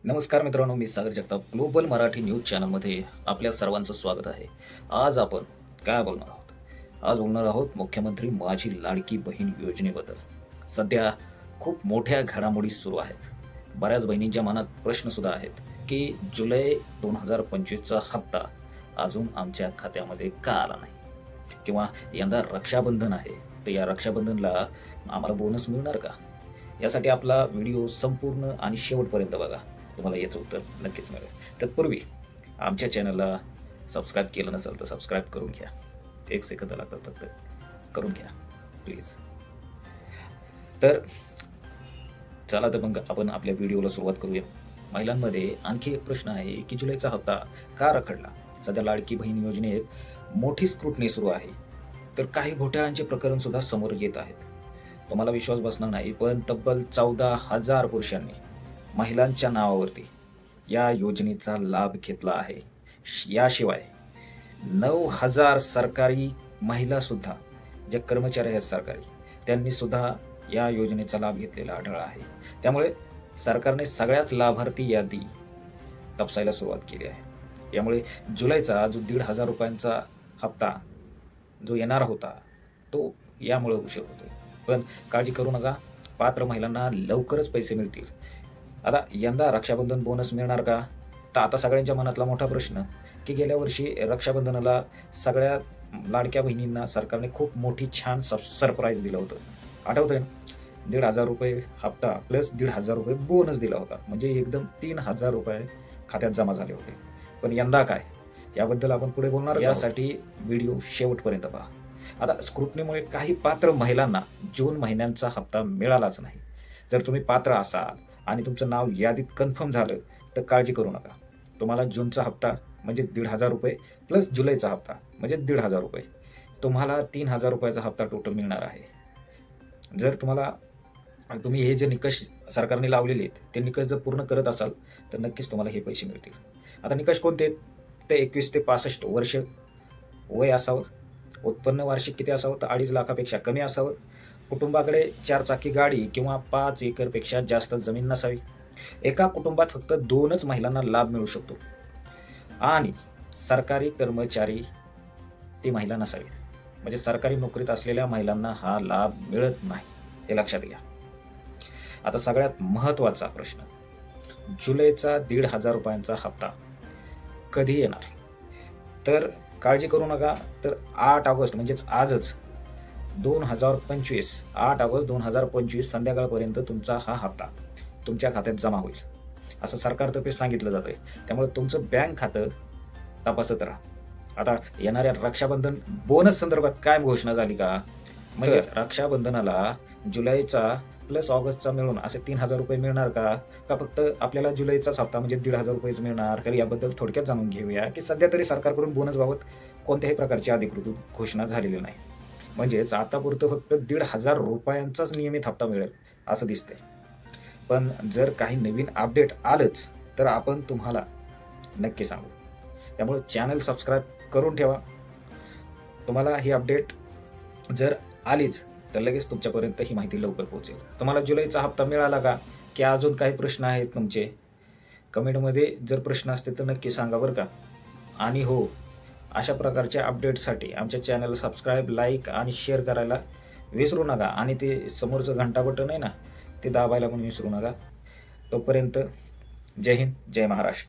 नमस्कार मित्रांनो, मी सागर Jagtap global Marathi news चॅनलमध्ये आपल्या सर्वांचं स्वागत आहे। आज आपण काय बोलणार आहोत? आज बोलणार आहोत मुख्यमंत्री माझी लाडकी बहीण योजनेबद्दल। सध्या खूप मोठ्या घडामोडी सुरू आहेत। बऱ्याच बहिणींच्या मनात प्रश्न सुद्धा आहेत की जुलै 2025चा हप्ता अजून आमच्या खात्यामध्ये का आला नाही, किंवा यंदा रक्षाबंधन आहे तर या रक्षाबंधनला आम्हाला बोनस मिळणार का? यासाठी आपला व्हिडिओ संपूर्ण आणि शेवटपर्यंत बघा, तुम्हाला याचं उत्तर नक्कीच मिळेल। तत्पूर्वी आमच्या चॅनलला सबस्क्राईब केलं नसेल तर सबस्क्राईब करून घ्या। 1 सेकंद लागतात फक्त, करून घ्या प्लीज। तर चला तर मग आपण आपल्या व्हिडिओला सुरुवात करूया। महिलांमध्ये आणखी एक प्रश्न आहे की जुलैचा हप्ता का रखडला? सध्या लाडकी बहीण योजनेत मोठी स्क्रुटनी सुरू आहे, तर काही घोटाळ्यांचे प्रकरण सुद्धा समोर येत आहेत। तुम्हाला विश्वास बसणार नाही, पण तब्बल 14,000 पुरुषांनी महिलांच्या नावावरती या योजनेचा लाभ घेतला आहे। याशिवाय 9,000 सरकारी महिला सुद्धा, जे कर्मचारी आहेत सरकारी, त्यांनी सुद्धा या योजनेचा लाभ घेतलेला आढळला आहे। त्यामुळे सरकारने सगळ्याच लाभार्थी यादी तपासायला सुरुवात केली आहे। यामुळे जुलैचा जो 1,500 रुपयांचा हप्ता जो येणार होता तो यामुळे उशीर होतोय। पण काळजी करू नका, पात्र महिलांना लवकरच पैसे मिळतील। आता यंदा रक्षाबंधन बोनस मिळणार का? तर आता सगळ्यांच्या मनातला मोठा प्रश्न की गेल्या वर्षी रक्षाबंधनाला सगळ्या लाडक्या बहिणींना सरकारने खूप मोठी छान सरप्राईज दिलं होतं, आठवतंय ना? 1,500 रुपये हप्ता प्लस 1,500 रुपये बोनस दिला होता, म्हणजे एकदम 3,000 रुपये खात्यात जमा झाले होते। पण यंदा काय, याबद्दल आपण पुढे बोलणार, यासाठी व्हिडिओ शेवटपर्यंत पहा। आता स्क्रुटनीमुळे काही पात्र महिलांना जून महिन्यांचा हप्ता मिळालाच नाही। जर तुम्ही पात्र असाल आणि तुमचं नाव यादीत कन्फर्म झालं तर काळजी करू नका, तुम्हाला जूनचा हप्ता म्हणजे 1,500 रुपये प्लस जुलैचा हप्ता म्हणजे 1,500 रुपये, तुम्हाला 3,000 रुपयाचा हप्ता टोटल मिळणार आहे। जर तुम्ही हे जे निकष सरकारने लावलेले आहेत ते निकष जर पूर्ण करत असाल तर नक्कीच तुम्हाला हे पैसे मिळतील। आता निकष कोणते आहेत? ते 21 ते 65 वर्ष वय असावं, उत्पन्न वार्षिक किती असावं तर 2.5 लाखापेक्षा कमी असावं, कुटुंबाकडे 4 चाकी गाडी किंवा 5 एकरपेक्षा जास्त जमीन नसावी, एका कुटुंबात फक्त 2च महिलांना लाभ मिळू शकतो, आणि सरकारी कर्मचारी ती महिला नसावी, म्हणजे सरकारी नोकरीत असलेल्या महिलांना हा लाभ मिळत नाही, हे लक्षात घ्या। आता सगळ्यात महत्त्वाचा प्रश्न, जुलैचा 1,500 रुपयांचा हप्ता कधी येणार? तर काळजी करू नका, तर 8 ऑगस्ट म्हणजेच आजच 2025 8 ऑगस्ट 2025 संध्याकाळपर्यंत तुमचा हा हप्ता तुमच्या खात्यात जमा होईल, असं सरकारतर्फे सांगितलं जातंय। त्यामुळे तुमचं बँक खातं तपासत राहा। आता येणाऱ्या रक्षाबंधन बोनस संदर्भात काय घोषणा झाली का? म्हणजे रक्षाबंधनाला जुलैचा प्लस ऑगस्टचा मिळून असे 3,000 रुपये मिळणार का फक्त आपल्याला जुलैचाच हप्ता म्हणजे 1,500 रुपयेच मिळणार? तर याबद्दल थोडक्यात जाणून घेऊया की सध्या तरी सरकारकडून बोनस बाबत कोणत्याही प्रकारची अधिकृत घोषणा झालेली नाही, म्हणजेच आतापुरतं फक्त 1,500 रुपयांचाच नियमित हप्ता मिळेल असं दिसतंय। पण जर काही नवीन अपडेट आलंच तर आपण तुम्हाला नक्की सांगू, त्यामुळे चॅनल सबस्क्राईब करून ठेवा। तुम्हाला ही अपडेट जर आलीच तर लगेच तुमच्यापर्यंत ही माहिती लवकर पोहोचेल। तुम्हाला जुलैचा हप्ता मिळाला का, की अजून काही प्रश्न आहेत तुमचे? कमेंटमध्ये जर प्रश्न असतील तर नक्की सांगा बरं का। आणि हो, अशा प्रकारच्या अपडेटसाठी आमच्या चॅनलला सबस्क्राईब, लाईक आणि शेअर करायला विसरू नका, आणि ते समोरचं घंटा बटन आहे ना, ते दाबायला पण विसरू नका। तोपर्यंत जय हिंद, जय महाराष्ट्र।